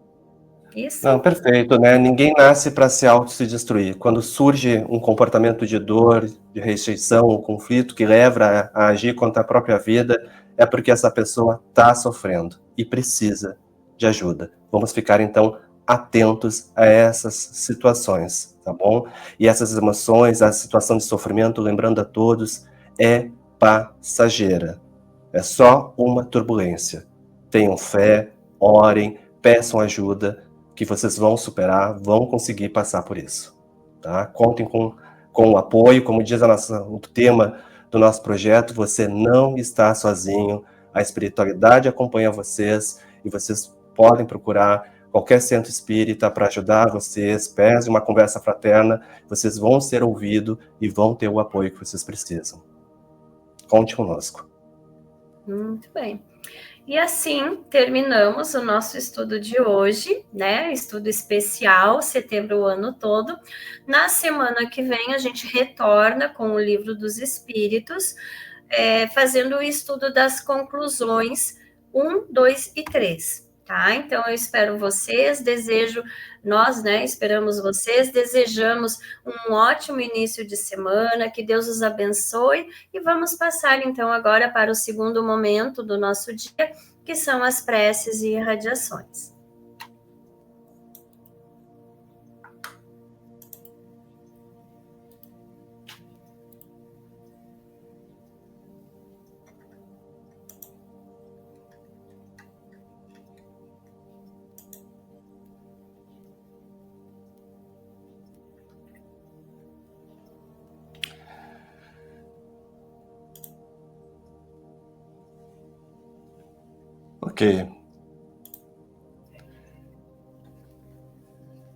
isso? Não, perfeito, né? Ninguém nasce para se destruir. Quando surge um comportamento de dor, de rejeição, um conflito que leva a agir contra a própria vida, é porque essa pessoa está sofrendo e precisa de ajuda. Vamos ficar, então, atentos a essas situações, tá bom? E essas emoções, a situação de sofrimento, lembrando a todos, é passageira. É só uma turbulência. Tenham fé, orem, peçam ajuda, que vocês vão superar, vão conseguir passar por isso. Tá? Contem com o apoio, como diz o tema do nosso projeto, você não está sozinho, a espiritualidade acompanha vocês e vocês podem procurar qualquer centro espírita para ajudar vocês, pese uma conversa fraterna, vocês vão ser ouvidos e vão ter o apoio que vocês precisam. Conte conosco. Muito bem. E assim terminamos o nosso estudo de hoje, né? Estudo especial, setembro o ano todo. Na semana que vem a gente retorna com o Livro dos Espíritos, fazendo o estudo das conclusões 1, 2 e 3. Tá? Então eu espero vocês, nós, né, esperamos vocês, desejamos um ótimo início de semana, que Deus os abençoe e vamos passar então agora para o segundo momento do nosso dia, que são as preces e irradiações. Ok.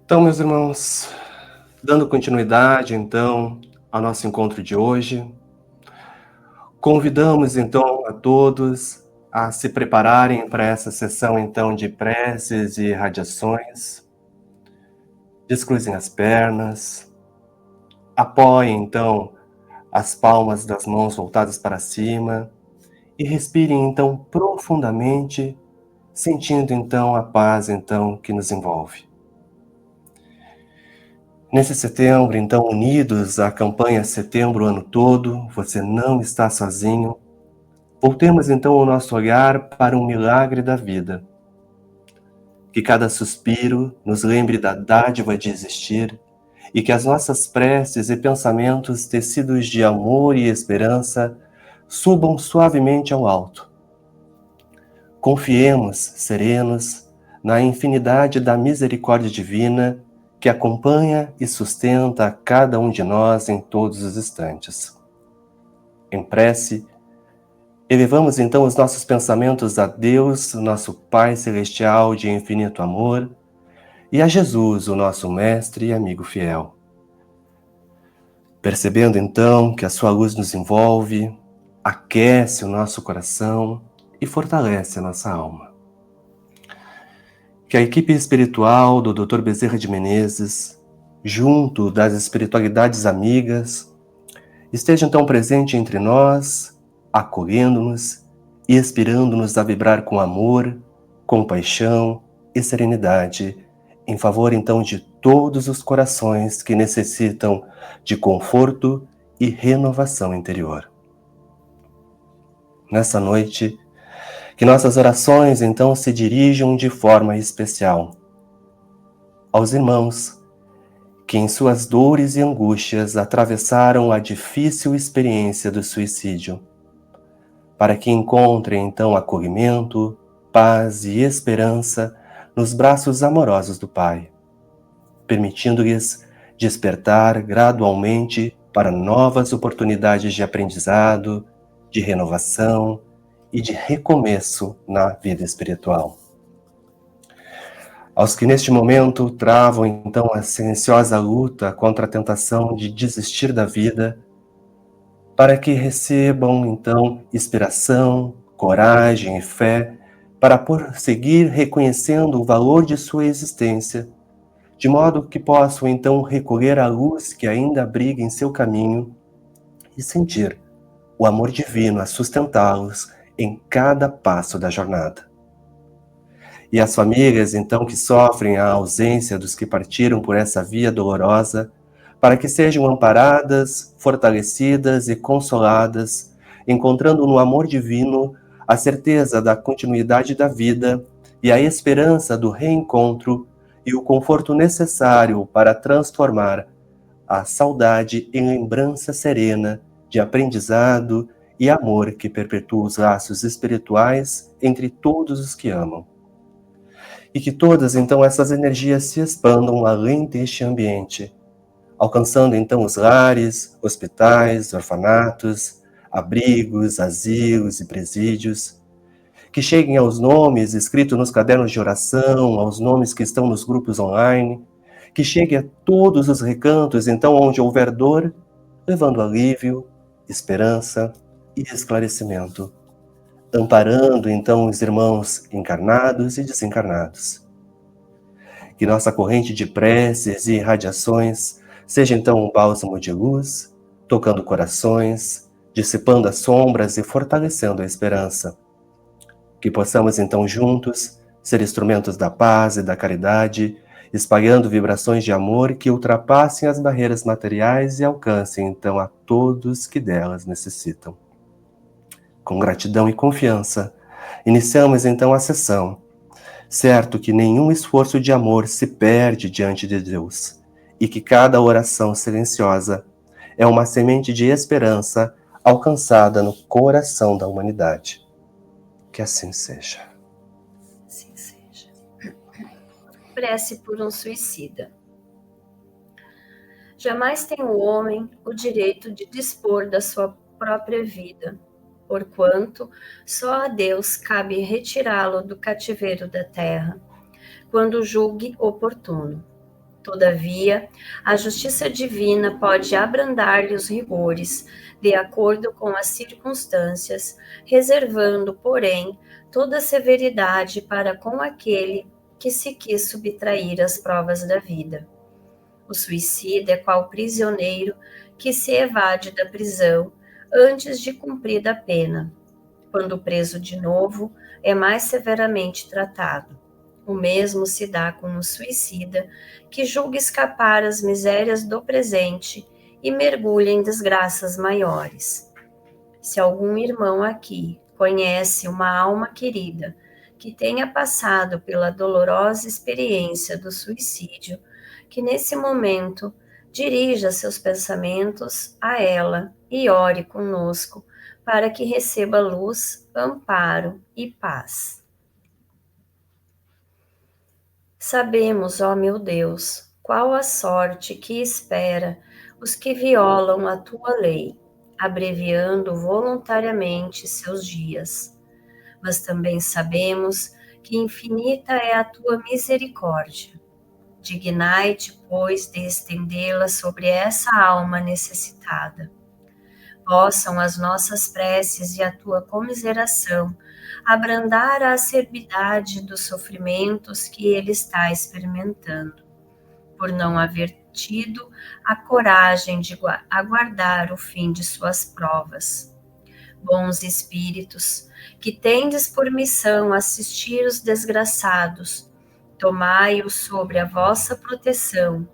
Então, meus irmãos, dando continuidade, então, ao nosso encontro de hoje, convidamos, então, a todos a se prepararem para essa sessão, então, de preces e radiações. Descruzem as pernas, apoiem, então, as palmas das mãos voltadas para cima e respirem, então, profundamente, sentindo, então, a paz, então, que nos envolve. Nesse setembro, então, unidos à campanha Setembro Ano Todo, você não está sozinho. Voltemos, então, o nosso olhar para um milagre da vida. Que cada suspiro nos lembre da dádiva de existir e que as nossas preces e pensamentos tecidos de amor e esperança subam suavemente ao alto. Confiemos, serenos, na infinidade da misericórdia divina que acompanha e sustenta a cada um de nós em todos os instantes. Em prece, elevamos então os nossos pensamentos a Deus, nosso Pai Celestial de infinito amor, e a Jesus, o nosso Mestre e amigo fiel. Percebendo então que a sua luz nos envolve, aquece o nosso coração e fortalece a nossa alma. Que a equipe espiritual do Dr. Bezerra de Menezes, junto das espiritualidades amigas, esteja então presente entre nós, acolhendo-nos e inspirando-nos a vibrar com amor, compaixão e serenidade, em favor então de todos os corações que necessitam de conforto e renovação interior. Nessa noite, que nossas orações então se dirijam de forma especial aos irmãos que em suas dores e angústias atravessaram a difícil experiência do suicídio, para que encontrem então acolhimento, paz e esperança nos braços amorosos do Pai, permitindo-lhes despertar gradualmente para novas oportunidades de aprendizado, de renovação e de recomeço na vida espiritual. Aos que neste momento travam então a silenciosa luta contra a tentação de desistir da vida, para que recebam então inspiração, coragem e fé para prosseguir reconhecendo o valor de sua existência, de modo que possam então recolher a luz que ainda abriga em seu caminho e sentir o amor divino a sustentá-los em cada passo da jornada. E as famílias, então, que sofrem a ausência dos que partiram por essa via dolorosa, para que sejam amparadas, fortalecidas e consoladas, encontrando no amor divino a certeza da continuidade da vida e a esperança do reencontro e o conforto necessário para transformar a saudade em lembrança serena de aprendizado e amor que perpetua os laços espirituais entre todos os que amam. E que todas, então, essas energias se expandam além deste ambiente, alcançando, então, os lares, hospitais, orfanatos, abrigos, asilos e presídios, que cheguem aos nomes escritos nos cadernos de oração, aos nomes que estão nos grupos online, que chegue a todos os recantos, então, onde houver dor, levando alívio, esperança e esclarecimento, amparando, então, os irmãos encarnados e desencarnados. Que nossa corrente de preces e irradiações seja, então, um bálsamo de luz, tocando corações, dissipando as sombras e fortalecendo a esperança. Que possamos, então, juntos, ser instrumentos da paz e da caridade, espalhando vibrações de amor que ultrapassem as barreiras materiais e alcancem, então, a todos que delas necessitam. Com gratidão e confiança, iniciamos, então, a sessão, certo que nenhum esforço de amor se perde diante de Deus, e que cada oração silenciosa é uma semente de esperança alcançada no coração da humanidade. Que assim seja. Assim seja. Prece por um suicida. Jamais tem o homem o direito de dispor da sua própria vida. porquanto só a Deus cabe retirá-lo do cativeiro da terra, quando julgue oportuno. Todavia, a justiça divina pode abrandar-lhe os rigores, de acordo com as circunstâncias, reservando, porém, toda severidade para com aquele que se quis subtrair às provas da vida. O suicida é qual prisioneiro que se evade da prisão antes de cumprida a pena. Quando preso de novo, é mais severamente tratado. O mesmo se dá com o suicida, que julga escapar às misérias do presente e mergulha em desgraças maiores. Se algum irmão aqui conhece uma alma querida que tenha passado pela dolorosa experiência do suicídio, que nesse momento dirija seus pensamentos a ela e ore conosco para que receba luz, amparo e paz. Sabemos, ó meu Deus, qual a sorte que espera os que violam a tua lei, abreviando voluntariamente seus dias. Mas também sabemos que infinita é a tua misericórdia. Dignai-te, pois, de estendê-la sobre essa alma necessitada. Possam as nossas preces e a tua comiseração abrandar a acerbidade dos sofrimentos que ele está experimentando, por não haver tido a coragem de aguardar o fim de suas provas. Bons espíritos, que tendes por missão assistir os desgraçados, tomai-os sobre a vossa proteção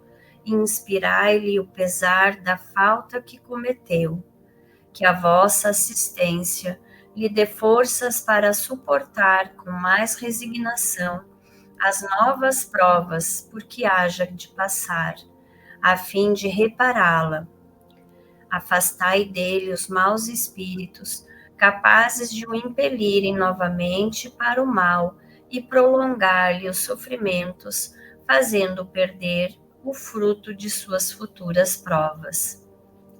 e inspirai-lhe o pesar da falta que cometeu. Que a vossa assistência lhe dê forças para suportar com mais resignação as novas provas por que haja de passar, a fim de repará-la. Afastai dele os maus espíritos, capazes de o impelirem novamente para o mal e prolongar-lhe os sofrimentos, fazendo perder o fruto de suas futuras provas.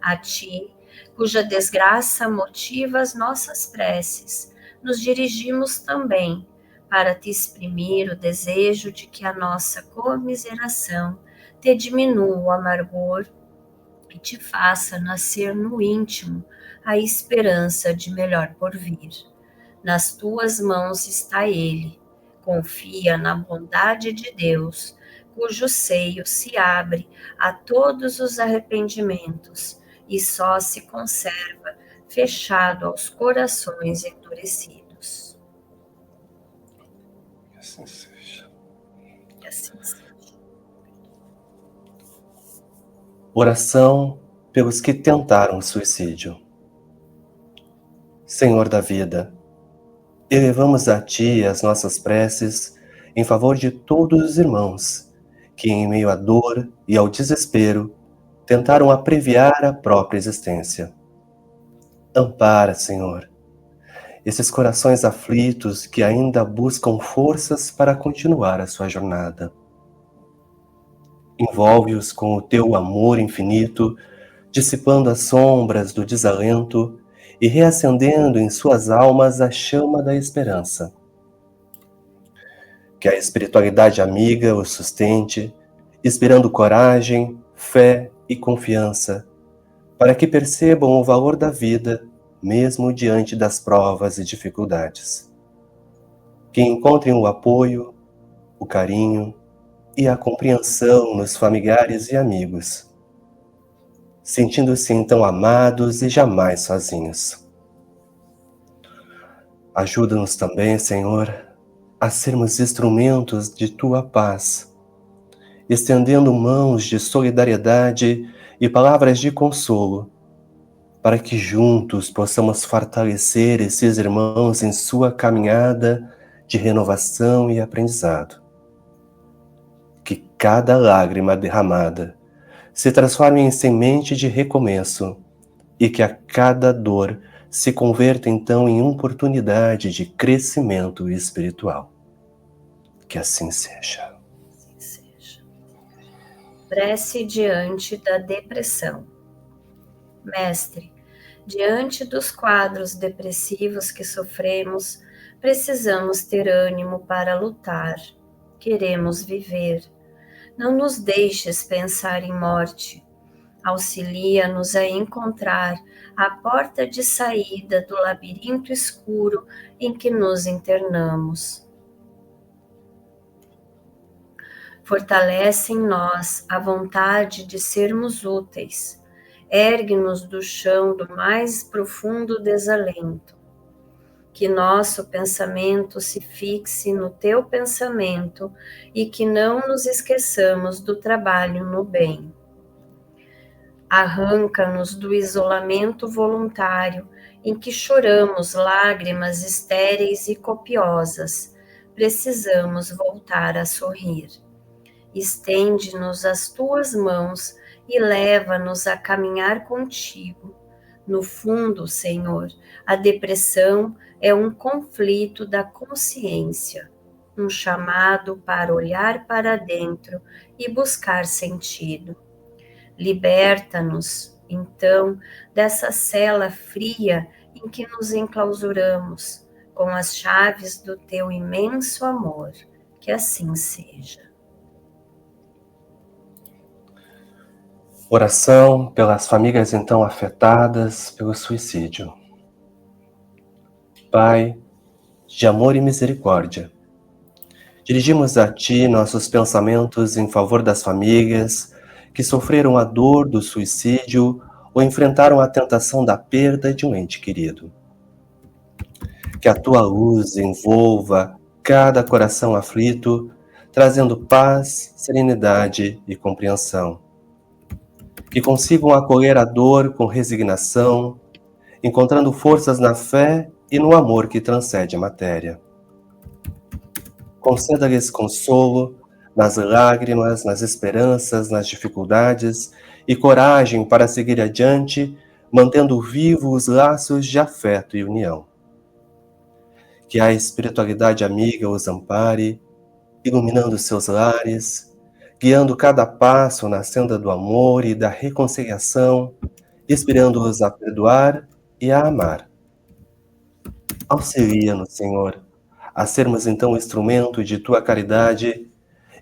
A ti, cuja desgraça motiva as nossas preces, nos dirigimos também para te exprimir o desejo de que a nossa comiseração te diminua o amargor e te faça nascer no íntimo a esperança de melhor porvir. Nas tuas mãos está ele. Confia na bondade de Deus, cujo seio se abre a todos os arrependimentos e só se conserva fechado aos corações endurecidos. Que assim seja. Que assim seja. Oração pelos que tentaram o suicídio. Senhor da vida, elevamos a Ti as nossas preces em favor de todos os irmãos que, em meio à dor e ao desespero, tentaram abreviar a própria existência. Ampara, Senhor, esses corações aflitos que ainda buscam forças para continuar a sua jornada. Envolve-os com o Teu amor infinito, dissipando as sombras do desalento e reacendendo em suas almas a chama da esperança. Que a espiritualidade amiga os sustente, inspirando coragem, fé e confiança, para que percebam o valor da vida, mesmo diante das provas e dificuldades. Que encontrem o apoio, o carinho e a compreensão nos familiares e amigos, sentindo-se então amados e jamais sozinhos. Ajuda-nos também, Senhor, a sermos instrumentos de Tua paz, estendendo mãos de solidariedade e palavras de consolo, para que juntos possamos fortalecer esses irmãos em sua caminhada de renovação e aprendizado. Que cada lágrima derramada se transforme em semente de recomeço e que a cada dor se converta então em oportunidade de crescimento espiritual. Que assim seja. Assim seja. Prece diante da depressão. Mestre, diante dos quadros depressivos que sofremos, precisamos ter ânimo para lutar. Queremos viver. Não nos deixes pensar em morte. Auxilia-nos a encontrar a porta de saída do labirinto escuro em que nos internamos. Fortalece em nós a vontade de sermos úteis. Ergue-nos do chão do mais profundo desalento. Que nosso pensamento se fixe no teu pensamento e que não nos esqueçamos do trabalho no bem. Arranca-nos do isolamento voluntário em que choramos lágrimas estéreis e copiosas. Precisamos voltar a sorrir. Estende-nos as tuas mãos e leva-nos a caminhar contigo. No fundo, Senhor, a depressão é um conflito da consciência, um chamado para olhar para dentro e buscar sentido. Liberta-nos, então, dessa cela fria em que nos enclausuramos, com as chaves do teu imenso amor. Que assim seja. Oração pelas famílias então afetadas pelo suicídio. Pai, de amor e misericórdia, dirigimos a Ti nossos pensamentos em favor das famílias que sofreram a dor do suicídio ou enfrentaram a tentação da perda de um ente querido. Que a Tua luz envolva cada coração aflito, trazendo paz, serenidade e compreensão. Que consigam acolher a dor com resignação, encontrando forças na fé e no amor que transcende a matéria. Conceda-lhes consolo nas lágrimas, nas esperanças, nas dificuldades e coragem para seguir adiante, mantendo vivos os laços de afeto e união. Que a espiritualidade amiga os ampare, iluminando seus lares, guiando cada passo na senda do amor e da reconciliação, inspirando-os a perdoar e a amar. Auxilia-nos, Senhor, a sermos então instrumento de Tua caridade,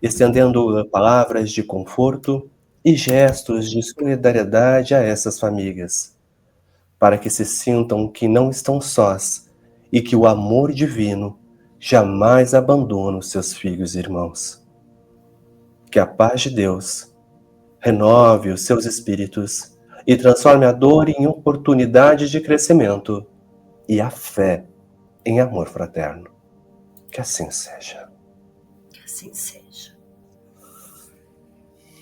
estendendo palavras de conforto e gestos de solidariedade a essas famílias, para que se sintam que não estão sós e que o amor divino jamais abandona os seus filhos e irmãos. Que a paz de Deus renove os seus espíritos e transforme a dor em oportunidade de crescimento e a fé em amor fraterno. Que assim seja. Que assim seja.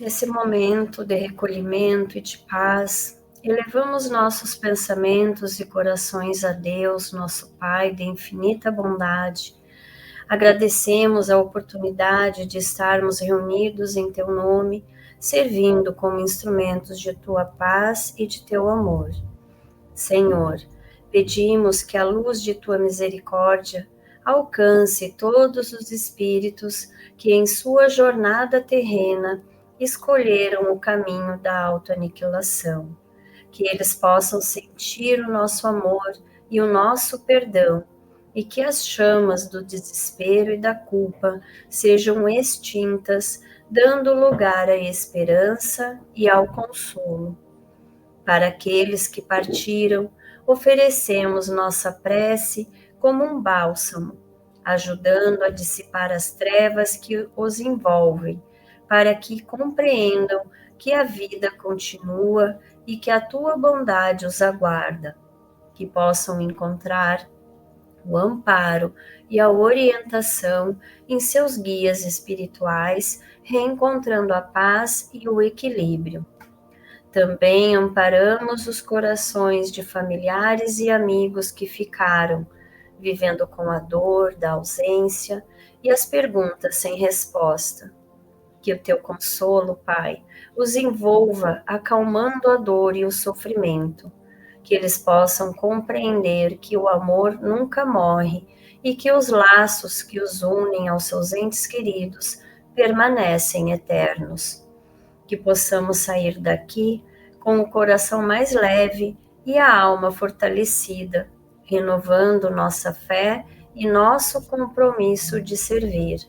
Nesse momento de recolhimento e de paz, elevamos nossos pensamentos e corações a Deus, nosso Pai de infinita bondade. Agradecemos a oportunidade de estarmos reunidos em Teu nome, servindo como instrumentos de Tua paz e de Teu amor. Senhor, pedimos que a luz de Tua misericórdia alcance todos os espíritos que em sua jornada terrena escolheram o caminho da autoaniquilação, que eles possam sentir o nosso amor e o nosso perdão, e que as chamas do desespero e da culpa sejam extintas, dando lugar à esperança e ao consolo. Para aqueles que partiram, oferecemos nossa prece como um bálsamo, ajudando a dissipar as trevas que os envolvem, para que compreendam que a vida continua e que a Tua bondade os aguarda, que possam encontrar o amparo e a orientação em seus guias espirituais, reencontrando a paz e o equilíbrio. Também amparamos os corações de familiares e amigos que ficaram, vivendo com a dor da ausência e as perguntas sem resposta. Que o Teu consolo, Pai, os envolva, acalmando a dor e o sofrimento, que eles possam compreender que o amor nunca morre e que os laços que os unem aos seus entes queridos permanecem eternos. Que possamos sair daqui com o coração mais leve, e a alma fortalecida, renovando nossa fé e nosso compromisso de servir.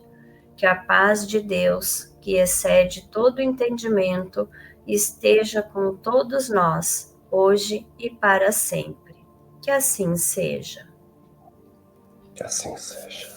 Que a paz de Deus, que excede todo entendimento, esteja com todos nós, hoje e para sempre. Que assim seja. Que assim seja.